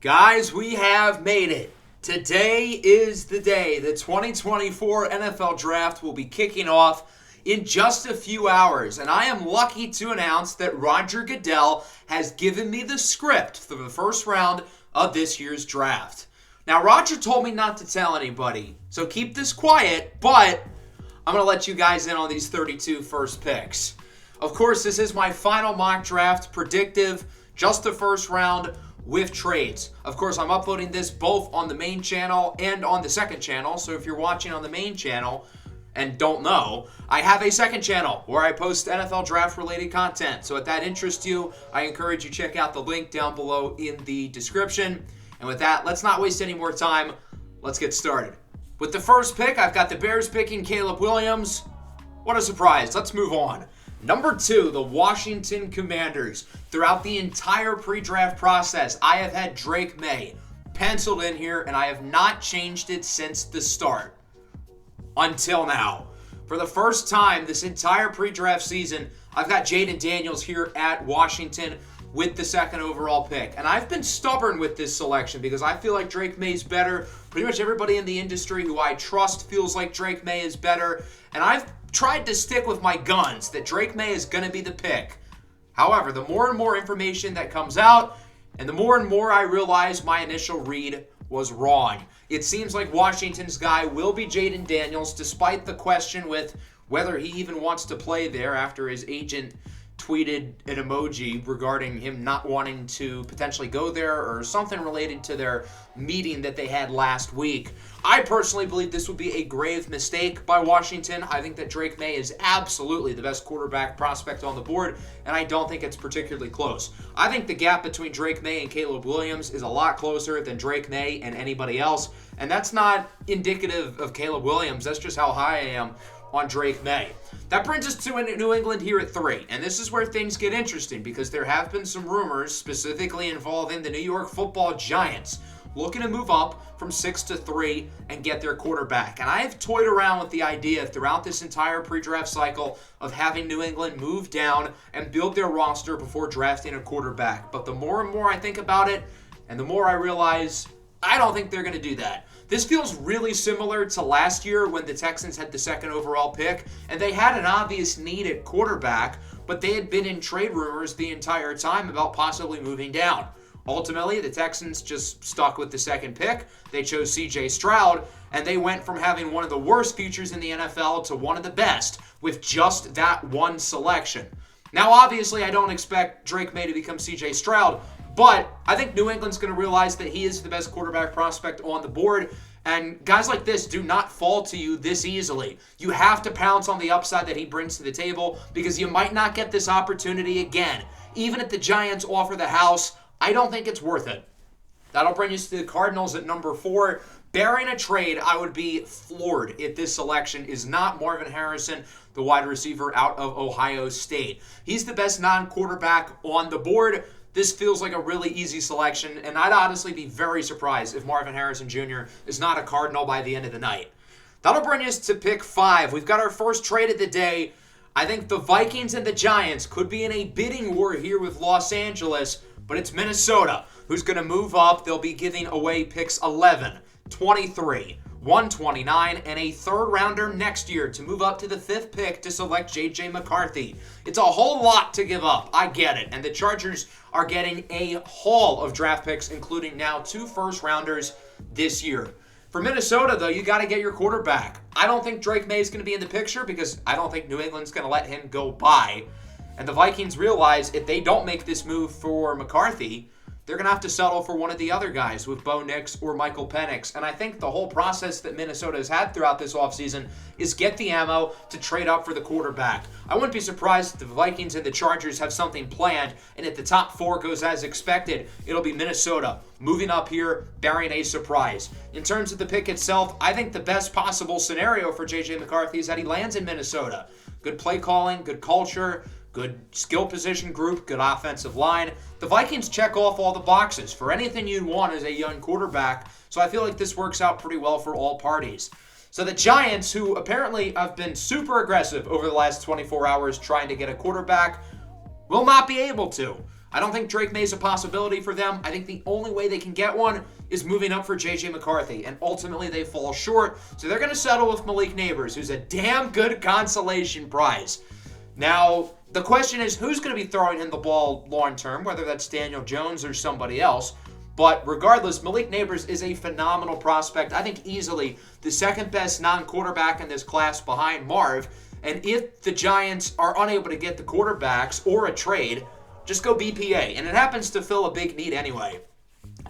Guys, we have made it. Today is the day. The 2024 NFL Draft will be kicking off in just a few hours, and I am lucky to announce that Roger Goodell has given me the script for the first round of this year's draft. Now, Roger told me not to tell anybody, so keep this quiet, but I'm going to let you guys in on these 32 first picks. Of course, this is my final mock draft, predictive, just the first round, with trades. Of course, I'm uploading this both on the main channel and on the second channel, so if you're watching on the main channel and don't know, I have a second channel where I post NFL draft related content. So if that interests you, I encourage you to check out the link down below in the description. And with that, let's not waste any more time. Let's get started. With the first pick, I've got the Bears picking Caleb Williams. What a surprise. Let's move on. Number 2, the Washington Commanders. Throughout the entire pre-draft process, I have had Drake May penciled in here, and I have not changed it since the start. Until now. For the first time this entire pre-draft season, I've got Jayden Daniels here at Washington with the second overall pick. And I've been stubborn with this selection because I feel like Drake May's better. Pretty much everybody in the industry who I trust feels like Drake May is better. And I've tried to stick with my guns that Drake May is going to be the pick. However, the more and more information that comes out, and the more and more I realize my initial read was wrong. It seems like Washington's guy will be Jayden Daniels, despite the question with whether he even wants to play there after his agent tweeted an emoji regarding him not wanting to potentially go there or something related to their meeting that they had last week. I personally believe this would be a grave mistake by Washington. I think that Drake May is absolutely the best quarterback prospect on the board, and I don't think it's particularly close. I think the gap between Drake May and Caleb Williams is a lot closer than Drake May and anybody else, and that's not indicative of Caleb Williams. That's just how high I am on Drake May. That brings us to New England here at 3, and this is where things get interesting because there have been some rumors specifically involving the New York Football Giants looking to move up from 6 to 3 and get their quarterback. And I have toyed around with the idea throughout this entire pre-draft cycle of having New England move down and build their roster before drafting a quarterback. But the more and more I think about it, and the more I realize I don't think they're going to do that. This feels really similar to last year when the Texans had the second overall pick, and they had an obvious need at quarterback, but they had been in trade rumors the entire time about possibly moving down. Ultimately, the Texans just stuck with the second pick. They chose C.J. Stroud, and they went from having one of the worst futures in the NFL to one of the best with just that one selection. Now, obviously, I don't expect Drake May to become C.J. Stroud, but I think New England's going to realize that he is the best quarterback prospect on the board, and guys like this do not fall to you this easily. You have to pounce on the upside that he brings to the table because you might not get this opportunity again. Even if the Giants offer the house, I don't think it's worth it. That'll bring us to the Cardinals at number 4. Barring a trade, I would be floored if this selection is not Marvin Harrison, the wide receiver out of Ohio State. He's the best non-quarterback on the board. This feels like a really easy selection, and I'd honestly be very surprised if Marvin Harrison Jr. is not a Cardinal by the end of the night. That'll bring us to pick 5. We've got our first trade of the day. I think the Vikings and the Giants could be in a bidding war here with Los Angeles, but it's Minnesota who's going to move up. They'll be giving away picks 11, 23, 129, and a third rounder next year to move up to the 5th pick to select J.J. McCarthy. It's a whole lot to give up. I get it. And the Chargers are getting a haul of draft picks, including now 2 first rounders this year. For Minnesota, though, you got to get your quarterback. I don't think Drake May is going to be in the picture because I don't think New England's going to let him go by. And the Vikings realize if they don't make this move for McCarthy, they're going to have to settle for one of the other guys with Bo Nix or Michael Penix. And I think the whole process that Minnesota has had throughout this offseason is get the ammo to trade up for the quarterback. I wouldn't be surprised if the Vikings and the Chargers have something planned, and if the top 4 goes as expected, it'll be Minnesota moving up here, barring a surprise. In terms of the pick itself, I think the best possible scenario for J.J. McCarthy is that he lands in Minnesota. Good play calling, good culture, good skill position group, good offensive line. The Vikings check off all the boxes for anything you'd want as a young quarterback, so I feel like this works out pretty well for all parties. So the Giants, who apparently have been super aggressive over the last 24 hours trying to get a quarterback, will not be able to. I don't think Drake May's a possibility for them. I think the only way they can get one is moving up for J.J. McCarthy, and ultimately they fall short. So they're going to settle with Malik Neighbors, who's a damn good consolation prize. Now, the question is who's going to be throwing him the ball long term, whether that's Daniel Jones or somebody else. But regardless, Malik Neighbors is a phenomenal prospect. I think easily the second best non-quarterback in this class behind Marv. And if the Giants are unable to get the quarterbacks or a trade, just go BPA. And it happens to fill a big need anyway.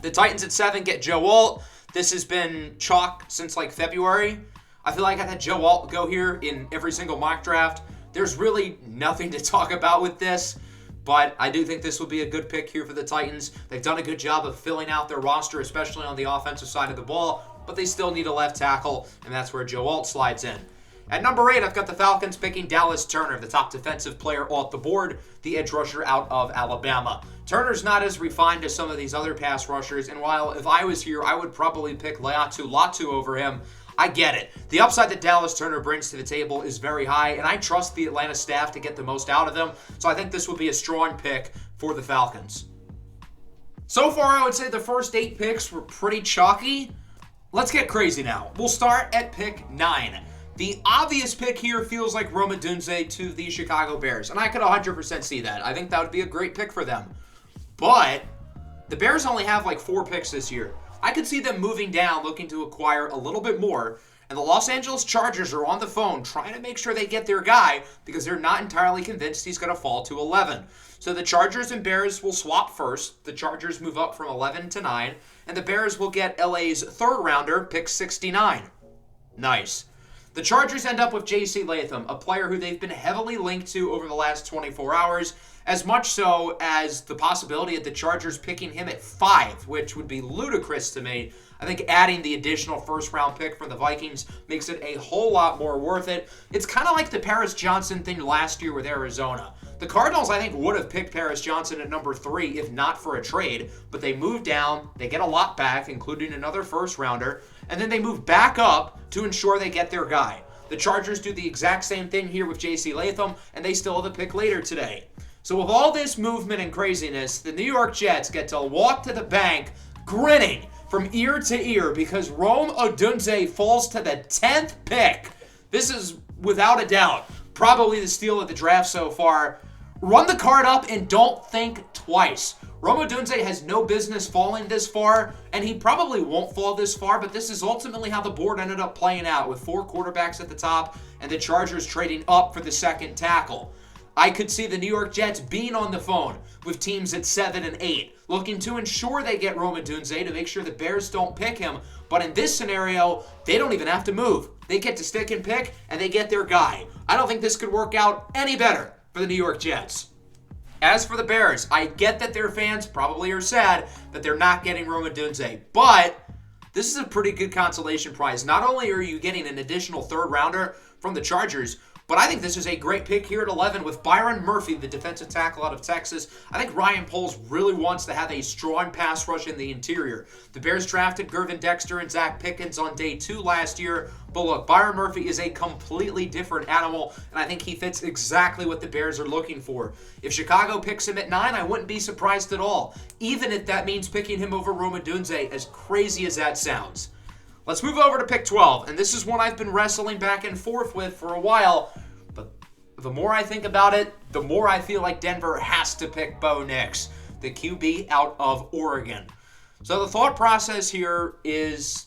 The Titans at 7 get Joe Alt. This has been chalk since like February. I feel like I had Joe Alt go here in every single mock draft. There's really nothing to talk about with this, but I do think this will be a good pick here for the Titans. They've done a good job of filling out their roster, especially on the offensive side of the ball, but they still need a left tackle, and that's where Joe Alt slides in. At number 8, I've got the Falcons picking Dallas Turner, the top defensive player off the board, the edge rusher out of Alabama. Turner's not as refined as some of these other pass rushers, and while if I was here, I would probably pick Laiatu Latu over him. I get it. The upside that Dallas Turner brings to the table is very high, and I trust the Atlanta staff to get the most out of them, so I think this would be a strong pick for the Falcons. So far, I would say the first 8 picks were pretty chalky. Let's get crazy now. We'll start at pick 9. The obvious pick here feels like Rome Odunze to the Chicago Bears, and I could 100% see that. I think that would be a great pick for them. But the Bears only have like 4 picks this year. I could see them moving down, looking to acquire a little bit more, and the Los Angeles Chargers are on the phone trying to make sure they get their guy because they're not entirely convinced he's going to fall to 11. So the Chargers and Bears will swap first. The Chargers move up from 11 to 9, and the Bears will get LA's third rounder, pick 69. Nice. The Chargers end up with J.C. Latham, a player who they've been heavily linked to over the last 24 hours, as much so as the possibility of the Chargers picking him at 5, which would be ludicrous to me. I think adding the additional first-round pick from the Vikings makes it a whole lot more worth it. It's kind of like the Paris Johnson thing last year with Arizona. The Cardinals, I think, would have picked Paris Johnson at number 3 if not for a trade, but they move down, they get a lot back, including another first-rounder, and then they move back up to ensure they get their guy. The Chargers do the exact same thing here with J.C. Latham, and they still have a pick later today. So with all this movement and craziness, the New York Jets get to walk to the bank grinning from ear to ear because Rome Odunze falls to the 10th pick. This is, without a doubt, probably the steal of the draft so far. Run the card up and don't think twice. Rome Odunze has no business falling this far, and he probably won't fall this far, but this is ultimately how the board ended up playing out with 4 quarterbacks at the top and the Chargers trading up for the second tackle. I could see the New York Jets being on the phone with teams at 7 and 8, looking to ensure they get Rome Odunze to make sure the Bears don't pick him. But in this scenario, they don't even have to move. They get to stick and pick, and they get their guy. I don't think this could work out any better for the New York Jets. As for the Bears, I get that their fans probably are sad that they're not getting Rome Odunze, but this is a pretty good consolation prize. Not only are you getting an additional third rounder from the Chargers, but I think this is a great pick here at 11 with Byron Murphy, the defensive tackle out of Texas. I think Ryan Poles really wants to have a strong pass rush in the interior. The Bears drafted Gervin Dexter and Zach Pickens on day 2 last year. But look, Byron Murphy is a completely different animal, and I think he fits exactly what the Bears are looking for. If Chicago picks him at 9, I wouldn't be surprised at all, even if that means picking him over Rome Odunze, as crazy as that sounds. Let's move over to pick 12, and this is one I've been wrestling back and forth with for a while, but the more I think about it, the more I feel like Denver has to pick Bo Nix, the QB out of Oregon. So the thought process here is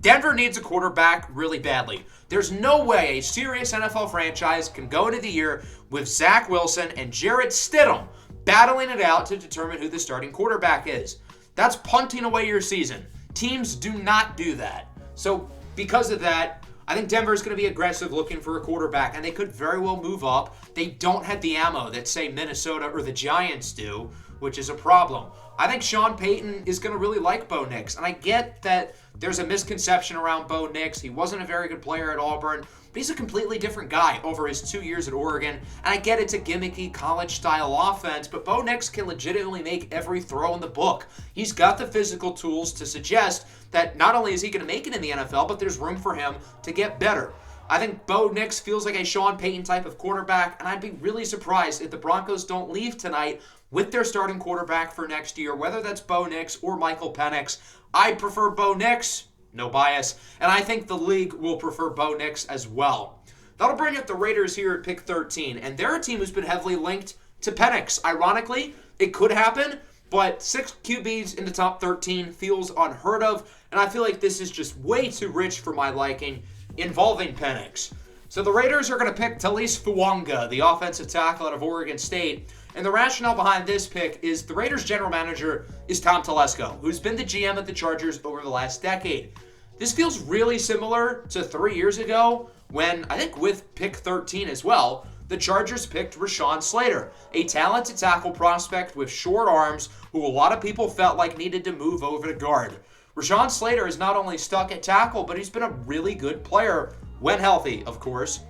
Denver needs a quarterback really badly. There's no way a serious NFL franchise can go into the year with Zach Wilson and Jarrett Stidham battling it out to determine who the starting quarterback is. That's punting away your season. Teams do not do that. So because of that, I think Denver is going to be aggressive looking for a quarterback, and they could very well move up. They don't have the ammo that, say, Minnesota or the Giants do, which is a problem. I think Sean Payton is going to really like Bo Nix, and I get that there's a misconception around Bo Nix. He wasn't a very good player at Auburn, but he's a completely different guy over his 2 years at Oregon, and I get it's a gimmicky college-style offense, but Bo Nix can legitimately make every throw in the book. He's got the physical tools to suggest that not only is he going to make it in the NFL, but there's room for him to get better. I think Bo Nix feels like a Sean Payton type of quarterback, and I'd be really surprised if the Broncos don't leave tonight with their starting quarterback for next year, whether that's Bo Nix or Michael Penix. I prefer Bo Nix, no bias, and I think the league will prefer Bo Nix as well. That'll bring up the Raiders here at pick 13, and they're a team who's been heavily linked to Penix. Ironically, it could happen, but 6 QBs in the top 13 feels unheard of, and I feel like this is just way too rich for my liking, involving Penix. So the Raiders are going to pick Talise Fuanga, the offensive tackle out of Oregon State. And the rationale behind this pick is the Raiders' general manager is Tom Telesco, who's been the GM at the Chargers over the last decade. This feels really similar to 3 years ago when, I think with pick 13 as well, the Chargers picked Rashawn Slater, a talented tackle prospect with short arms who a lot of people felt like needed to move over to guard. Rashawn Slater is not only stuck at tackle, but he's been a really good player, when healthy, of course.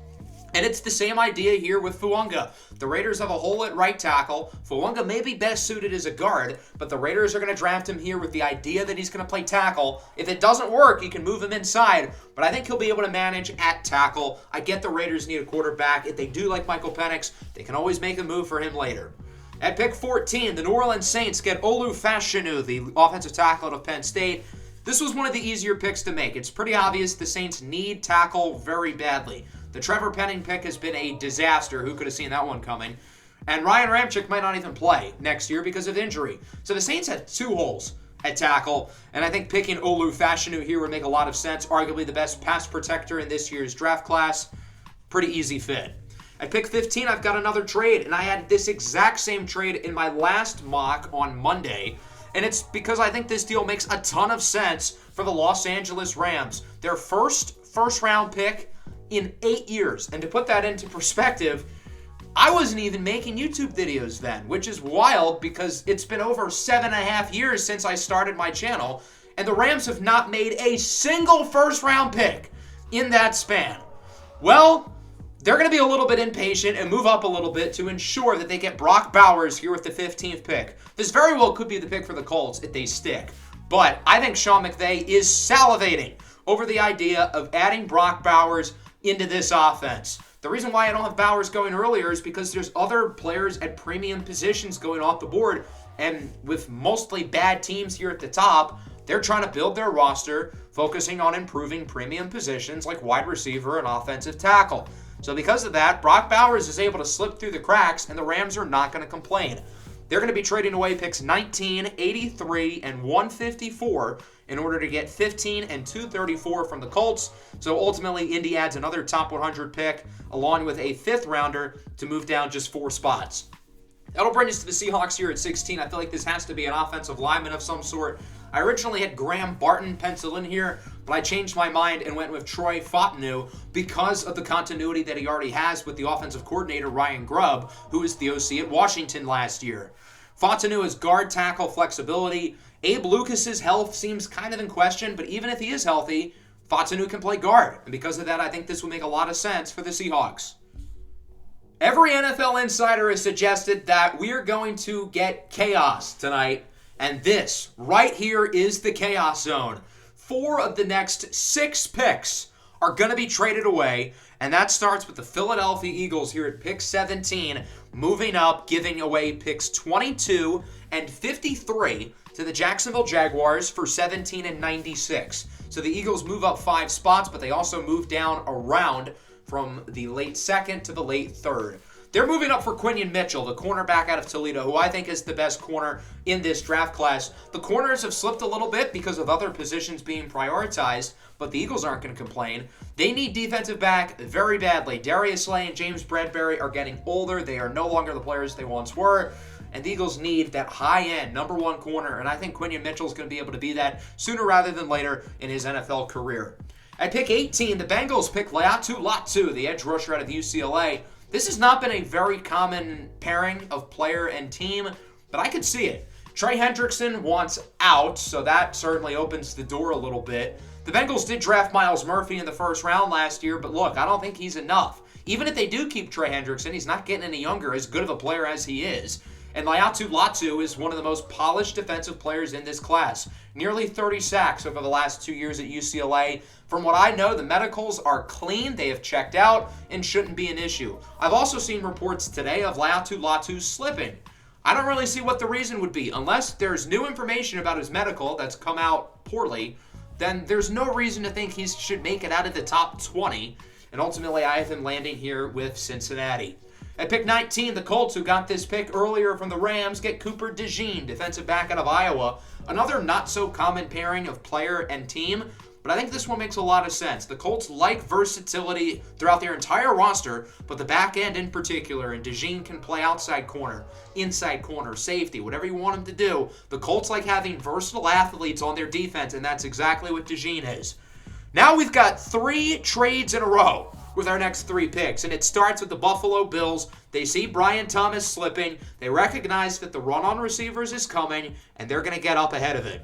And it's the same idea here with Fuanga. The Raiders have a hole at right tackle. Fuanga may be best suited as a guard, but the Raiders are going to draft him here with the idea that he's going to play tackle. If it doesn't work, you can move him inside, but I think he'll be able to manage at tackle. I get the Raiders need a quarterback. If they do like Michael Penix, they can always make a move for him later. At pick 14, the New Orleans Saints get Olu Fashanu, the offensive tackle out of Penn State. This was one of the easier picks to make. It's pretty obvious the Saints need tackle very badly. The Trevor Penning pick has been a disaster. Who could have seen that one coming? And Ryan Ramczyk might not even play next year because of injury. So the Saints had 2 holes at tackle, and I think picking Olu Fashanu here would make a lot of sense. Arguably the best pass protector in this year's draft class. Pretty easy fit. At pick 15, I've got another trade, and I had this exact same trade in my last mock on Monday. And it's because I think this deal makes a ton of sense for the Los Angeles Rams. Their first-round pick in 8 years. And to put that into perspective, I wasn't even making YouTube videos then, which is wild because it's been over 7.5 years since I started my channel, and the Rams have not made a single first-round pick in that span. Well, they're going to be a little bit impatient and move up a little bit to ensure that they get Brock Bowers here with the 15th pick. This very well could be the pick for the Colts if they stick. But I think Sean McVay is salivating over the idea of adding Brock Bowers into this offense. The reason why I don't have Bowers going earlier is because there's other players at premium positions going off the board, and with mostly bad teams here at the top, they're trying to build their roster, focusing on improving premium positions like wide receiver and offensive tackle. So because of that, Brock Bowers is able to slip through the cracks, and the Rams are not going to complain. They're going to be trading away picks 19, 83, and 154 in order to get 15 and 234 from the Colts. So ultimately, Indy adds another top 100 pick along with a 5th rounder to move down just 4 spots. That'll bring us to the Seahawks here at 16. I feel like this has to be an offensive lineman of some sort. I originally had Graham Barton penciled in here, but I changed my mind and went with Troy Fautanu because of the continuity that he already has with the offensive coordinator Ryan Grubb, who was the OC at Washington last year. Fautanu has guard tackle flexibility. Abe Lucas's health seems kind of in question, but even if he is healthy, Fautanu can play guard. And because of that, I think this will make a lot of sense for the Seahawks. Every NFL insider has suggested that we are going to get chaos tonight, and this right here is the chaos zone. 4 of the next 6 picks are going to be traded away, and that starts with the Philadelphia Eagles here at pick 17, moving up, giving away picks 22 and 53 to the Jacksonville Jaguars for 17 and 96. So the Eagles move up 5 spots, but they also move down around from the late 2nd to the late 3rd. They're moving up for Quinion Mitchell, the cornerback out of Toledo, who I think is the best corner in this draft class. The corners have slipped a little bit because of other positions being prioritized, but the Eagles aren't going to complain. They need defensive back very badly. Darius Slay and James Bradbury are getting older. They are no longer the players they once were, and the Eagles need that high-end number 1 corner, and I think Quinion Mitchell is going to be able to be that sooner rather than later in his NFL career. At pick 18, the Bengals pick Laiatu Latu, the edge rusher out of UCLA. This has not been a very common pairing of player and team, but I could see it. Trey Hendrickson wants out, so that certainly opens the door a little bit. The Bengals did draft Myles Murphy in the 1st round last year, but look, I don't think he's enough. Even if they do keep Trey Hendrickson, he's not getting any younger, as good of a player as he is. And Latu is one of the most polished defensive players in this class. Nearly 30 sacks over the last 2 years at UCLA. From what I know, the medicals are clean, they have checked out, and shouldn't be an issue. I've also seen reports today of Latu slipping. I don't really see what the reason would be. Unless there's new information about his medical that's come out poorly, then there's no reason to think he should make it out of the top 20. And ultimately, I have him landing here with Cincinnati. At pick 19, the Colts, who got this pick earlier from the Rams, get Cooper DeJean, defensive back out of Iowa. Another not-so-common pairing of player and team, but I think this one makes a lot of sense. The Colts like versatility throughout their entire roster, but the back end in particular, and DeJean can play outside corner, inside corner, safety, whatever you want him to do. The Colts like having versatile athletes on their defense, and that's exactly what DeJean is. Now we've got 3 trades in a row with our next 3 picks, and it starts with the Buffalo Bills. They see Brian Thomas slipping. They recognize that the run on receivers is coming, and they're going to get up ahead of it.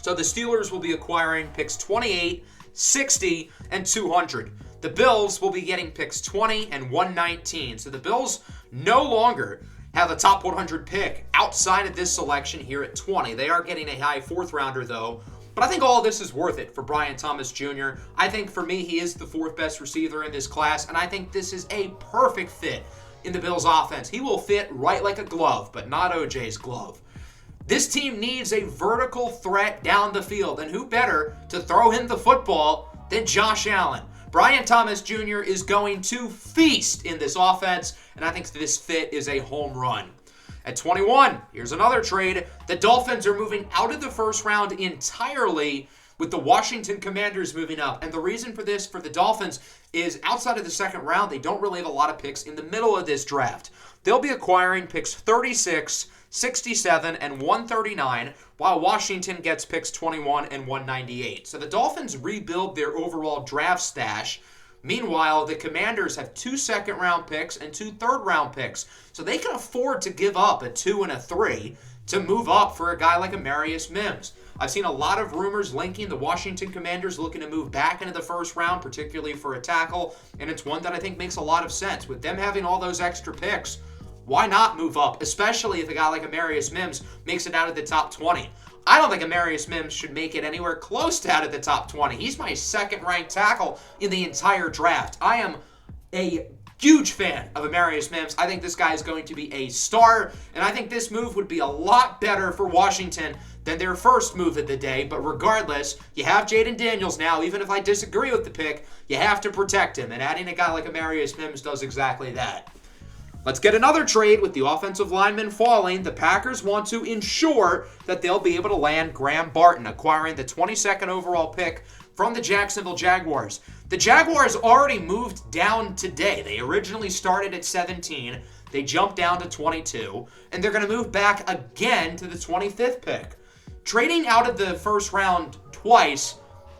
So the Steelers will be acquiring picks 28, 60, and 200. The Bills will be getting picks 20 and 119. So the Bills no longer have a top 100 pick outside of this selection here at 20. They are getting a high 4th rounder, though. But I think all of this is worth it for Brian Thomas Jr. I think for me, he is the 4th best receiver in this class, and I think this is a perfect fit in the Bills' offense. He will fit right like a glove, but not OJ's glove. This team needs a vertical threat down the field, and who better to throw him the football than Josh Allen? Brian Thomas Jr. is going to feast in this offense, and I think this fit is a home run. At 21, here's another trade. The Dolphins are moving out of the first round entirely, with the Washington Commanders moving up. And the reason for this for the Dolphins is outside of the second round, they don't really have a lot of picks in the middle of this draft. They'll be acquiring picks 36, 67, and 139, while Washington gets picks 21 and 198. So the Dolphins rebuild their overall draft stash. Meanwhile, the Commanders have 2 second-round picks and 2 third-round picks. So they can afford to give up a 2 and a 3 to move up for a guy like Amarius Mims. I've seen a lot of rumors linking the Washington Commanders looking to move back into the first round, particularly for a tackle, and it's one that I think makes a lot of sense. With them having all those extra picks, why not move up, especially if a guy like Amarius Mims makes it out of the top 20? I don't think Amarius Mims should make it anywhere close to out of the top 20. He's my 2nd-ranked tackle in the entire draft. I am a huge fan of Amarius Mims. I think this guy is going to be a star, and I think this move would be a lot better for Washington than their first move of the day. But regardless, you have Jaden Daniels now. Even if I disagree with the pick, you have to protect him, and adding a guy like Amarius Mims does exactly that. Let's get another trade with the offensive lineman falling. The Packers want to ensure that they'll be able to land Graham Barton, acquiring the 22nd overall pick from the Jacksonville Jaguars. The Jaguars already moved down today. They originally started at 17. They jumped down to 22, and they're going to move back again to the 25th pick. Trading out of the first round twice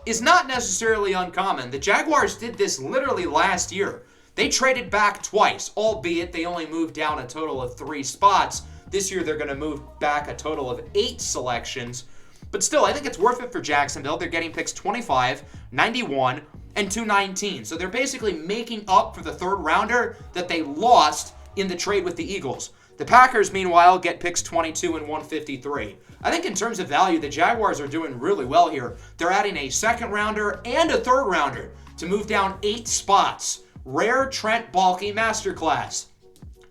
is not necessarily uncommon. The Jaguars did this literally last year. They traded back twice, albeit they only moved down a total of 3 spots. This year they're going to move back a total of 8 selections. But still, I think it's worth it for Jacksonville. They're getting picks 25, 91, and 219. So they're basically making up for the 3rd rounder that they lost in the trade with the Eagles. The Packers, meanwhile, get picks 22 and 153. I think in terms of value, the Jaguars are doing really well here. They're adding a 2nd rounder and a 3rd rounder to move down 8 spots. Rare Trent Baalke masterclass.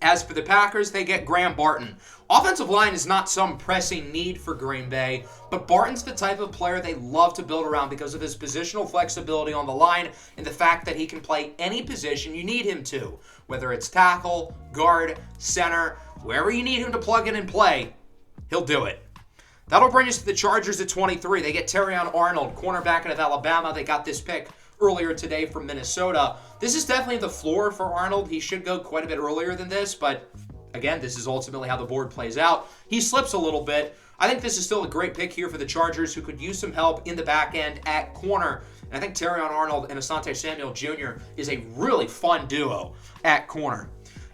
As for the Packers, they get Graham Barton. Offensive line is not some pressing need for Green Bay, but Barton's the type of player they love to build around because of his positional flexibility on the line and the fact that he can play any position you need him to, whether it's tackle, guard, center, wherever you need him to plug in and play, he'll do it. That'll bring us to the Chargers at 23. They get Terrion Arnold, cornerback out of Alabama. They got this pick earlier today from Minnesota. This is definitely the floor for Arnold. He should go quite a bit earlier than this, but again, this is ultimately how the board plays out. He slips a little bit. I think this is still a great pick here for the Chargers, who could use some help in the back end at corner. And I think Terrion Arnold and Asante Samuel Jr. is a really fun duo at corner.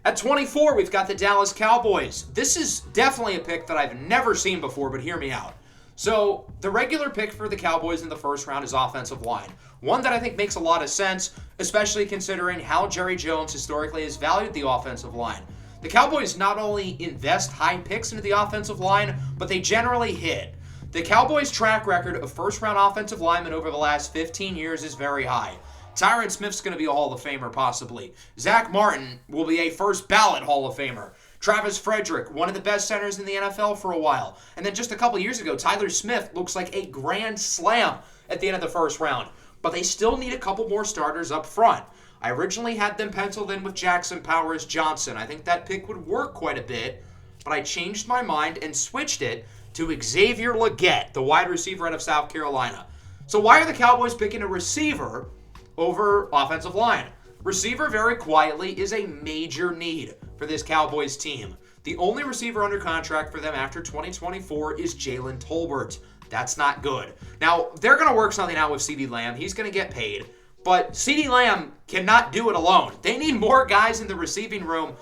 At 24, we've got the Dallas Cowboys. This is definitely a pick that I've never seen before, but hear me out. So the regular pick for the Cowboys in the first round is offensive line. One that I think makes a lot of sense, especially considering how Jerry Jones historically has valued the offensive line. The Cowboys not only invest high picks into the offensive line, but they generally hit. The Cowboys' track record of first-round offensive linemen over the last 15 years is very high. Tyron Smith's going to be a Hall of Famer, possibly. Zach Martin will be a first-ballot Hall of Famer. Travis Frederick, one of the best centers in the NFL for a while. And then just a couple years ago, Tyler Smith looks like a grand slam at the end of the first round. But they still need a couple more starters up front. I originally had them penciled in with Jackson Powers Johnson. I think that pick would work quite a bit, but I changed my mind and switched it to Xavier Legette, the wide receiver out of South Carolina. So why are the Cowboys picking a receiver over offensive line? Receiver, very quietly, is a major need for this Cowboys team. The only receiver under contract for them after 2024 is Jalen Tolbert. That's not good. Now, they're going to work something out with CeeDee Lamb. He's going to get paid. But CeeDee Lamb cannot do it alone. They need more guys in the receiving room.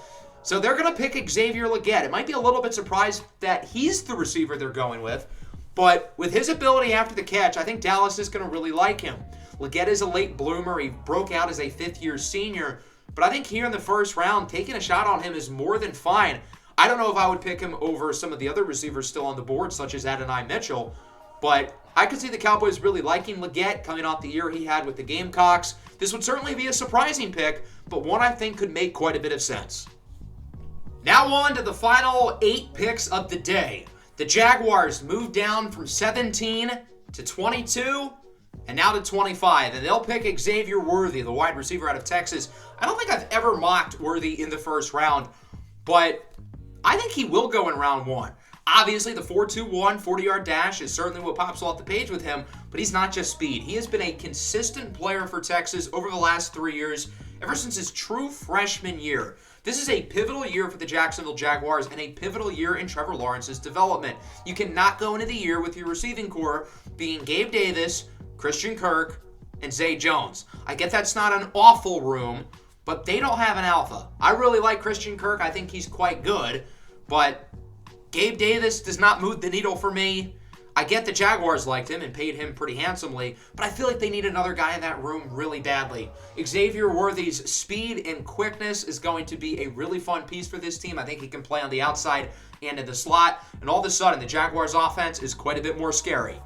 So they're going to pick Xavier Legette. It might be a little bit surprised that he's the receiver they're going with. But with his ability after the catch, I think Dallas is going to really like him. Legette is a late bloomer. He broke out as a fifth-year senior. But I think here in the first round, taking a shot on him is more than fine. I don't know if I would pick him over some of the other receivers still on the board, such as Adonai Mitchell. But I could see the Cowboys really liking Legette coming off the year he had with the Gamecocks. This would certainly be a surprising pick, but one I think could make quite a bit of sense. Now on to the final 8 picks of the day. The Jaguars moved down from 17 to 22 and now to 25. And they'll pick Xavier Worthy, the wide receiver out of Texas. I don't think I've ever mocked Worthy in the first round, but I think he will go in round 1. Obviously, the 4.21 40-yard dash is certainly what pops off the page with him, but he's not just speed. He has been a consistent player for Texas over the last 3 years, ever since his true freshman year. This is a pivotal year for the Jacksonville Jaguars and a pivotal year in Trevor Lawrence's development. You cannot go into the year with your receiving core being Gabe Davis, Christian Kirk, and Zay Jones. I get that's not an awful room, but they don't have an alpha. I really like Christian Kirk. I think he's quite good, but Gabe Davis does not move the needle for me. I get the Jaguars liked him and paid him pretty handsomely, but I feel like they need another guy in that room really badly. Xavier Worthy's speed and quickness is going to be a really fun piece for this team. I think he can play on the outside and in the slot, and all of a sudden the Jaguars' offense is quite a bit more scary.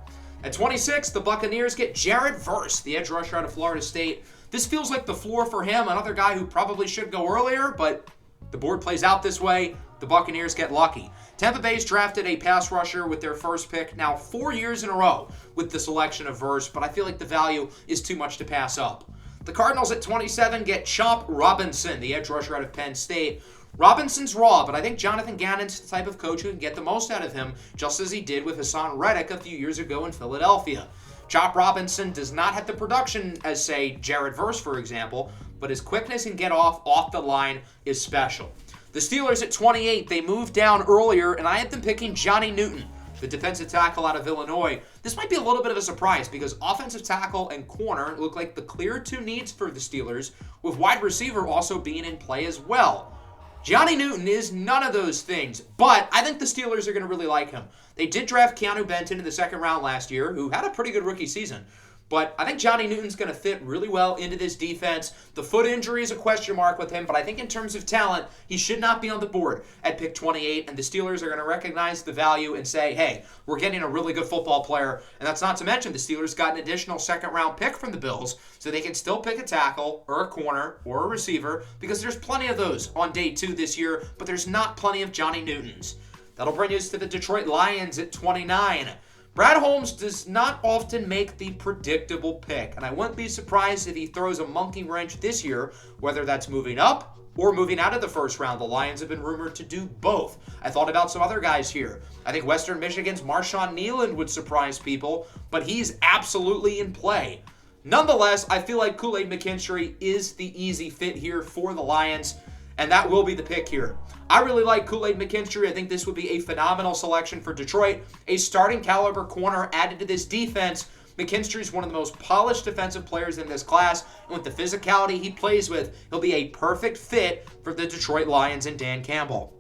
At 26, the Buccaneers get Jared Verse, the edge rusher out of Florida State. This feels like the floor for him, another guy who probably should go earlier, but the board plays out this way. The Buccaneers get lucky. Tampa Bay's drafted a pass rusher with their first pick now 4 years in a row with the selection of Verse, but I feel like the value is too much to pass up. The Cardinals at 27 get Chomp Robinson, the edge rusher out of Penn State. Robinson's raw, but I think Jonathan Gannon's the type of coach who can get the most out of him, just as he did with Hassan Reddick a few years ago in Philadelphia. Chop Robinson does not have the production as, say, Jared Verse, for example, but his quickness and get off the line is special. The Steelers at 28, they moved down earlier, and I had them picking Jer'ZhanNewton, the defensive tackle out of Illinois. This might be a little bit of a surprise because offensive tackle and corner look like the clear two needs for the Steelers, with wide receiver also being in play as well. Jer'ZhanNewton is none of those things, but I think the Steelers are going to really like him. They did draft Keanu Benton in the second round last year, who had a pretty good rookie season. But I think Jer'ZhanNewton's going to fit really well into this defense. The foot injury is a question mark with him, but I think in terms of talent, he should not be on the board at pick 28, and the Steelers are going to recognize the value and say, hey, we're getting a really good football player. And that's not to mention the Steelers got an additional second-round pick from the Bills, so they can still pick a tackle or a corner or a receiver, because there's plenty of those on day 2 this year, but there's not plenty of Jer'ZhanNewtons. That'll bring us to the Detroit Lions at 29. Brad Holmes does not often make the predictable pick, and I wouldn't be surprised if he throws a monkey wrench this year, whether that's moving up or moving out of the first round. The Lions have been rumored to do both. I thought about some other guys here. I think Western Michigan's Marshawn Nealon would surprise people, but he's absolutely in play. Nonetheless, I feel like Kool-aidMcKinstry is the easy fit here for the Lions, and that will be the pick here. I really like Kool-aidMcKinstry. I think this would be a phenomenal selection for Detroit. A starting caliber corner added to this defense. McKinstry is one of the most polished defensive players in this class, and with the physicality he plays with, he'll be a perfect fit for the Detroit Lions and Dan Campbell.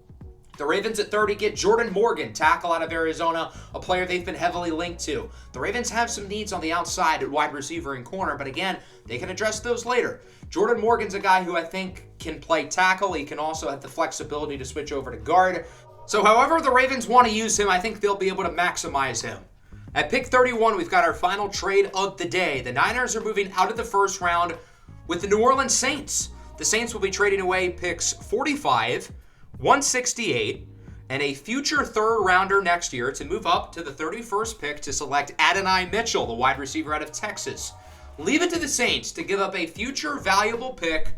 The Ravens at 30 get Jordan Morgan, tackle out of Arizona, a player they've been heavily linked to. The Ravens have some needs on the outside at wide receiver and corner, but again, they can address those later. Jordan Morgan's a guy who I think can play tackle. He can also have the flexibility to switch over to guard. So however the Ravens want to use him, I think they'll be able to maximize him. At pick 31, we've got our final trade of the day. The Niners are moving out of the first round with the New Orleans Saints. The Saints will be trading away picks 45, 168, and a future third rounder next year to move up to the 31st pick to select Adonai Mitchell, the wide receiver out of Texas. Leave it to the Saints to give up a future valuable pick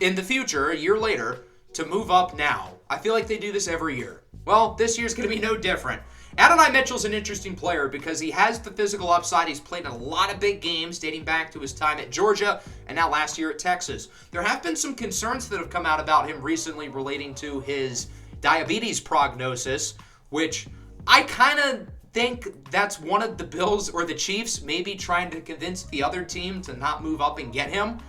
in the future, a year later, to move up now. I feel like they do this every year. Well, this year's going to be no different. Adonai Mitchell's an interesting player because he has the physical upside. He's played in a lot of big games dating back to his time at Georgia and now last year at Texas. There have been some concerns that have come out about him recently relating to his diabetes prognosis, which I kind of think that's one of the Bills or the Chiefs maybe trying to convince the other team to not move up and get him.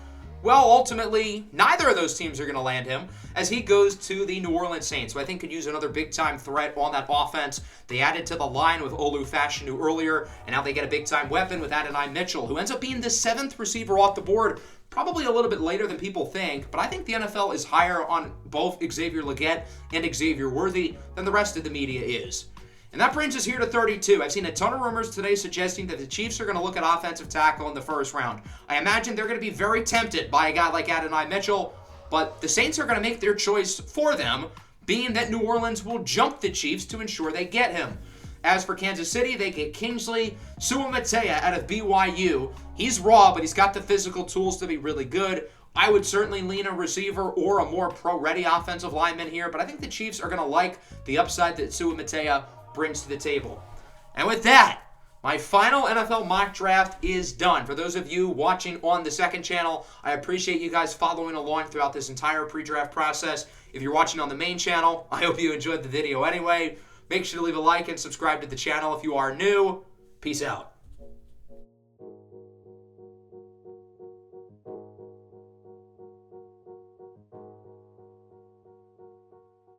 Well, ultimately, neither of those teams are going to land him as he goes to the New Orleans Saints, who I think could use another big-time threat on that offense. They added to the line with Olu Fashanu earlier, and now they get a big-time weapon with Adonai Mitchell, who ends up being the 7th receiver off the board, probably a little bit later than people think, but I think the NFL is higher on both Xavier Legette and Xavier Worthy than the rest of the media is. And that brings us here to 32. I've seen a ton of rumors today suggesting that the Chiefs are going to look at offensive tackle in the first round. I imagine they're going to be very tempted by a guy like Adonai Mitchell, but the Saints are going to make their choice for them, being that New Orleans will jump the Chiefs to ensure they get him. As for Kansas City, they get Kingsley Suamataia out of BYU. He's raw, but he's got the physical tools to be really good. I would certainly lean a receiver or a more pro-ready offensive lineman here, but I think the Chiefs are going to like the upside that Suamataia brings to the table. And with that, my final NFL mock draft is done. For those of you watching on the second channel, I appreciate you guys following along throughout this entire pre-draft process. If you're watching on the main channel, I hope you enjoyed the video anyway. Make sure to leave a like and subscribe to the channel if you are new. Peace out.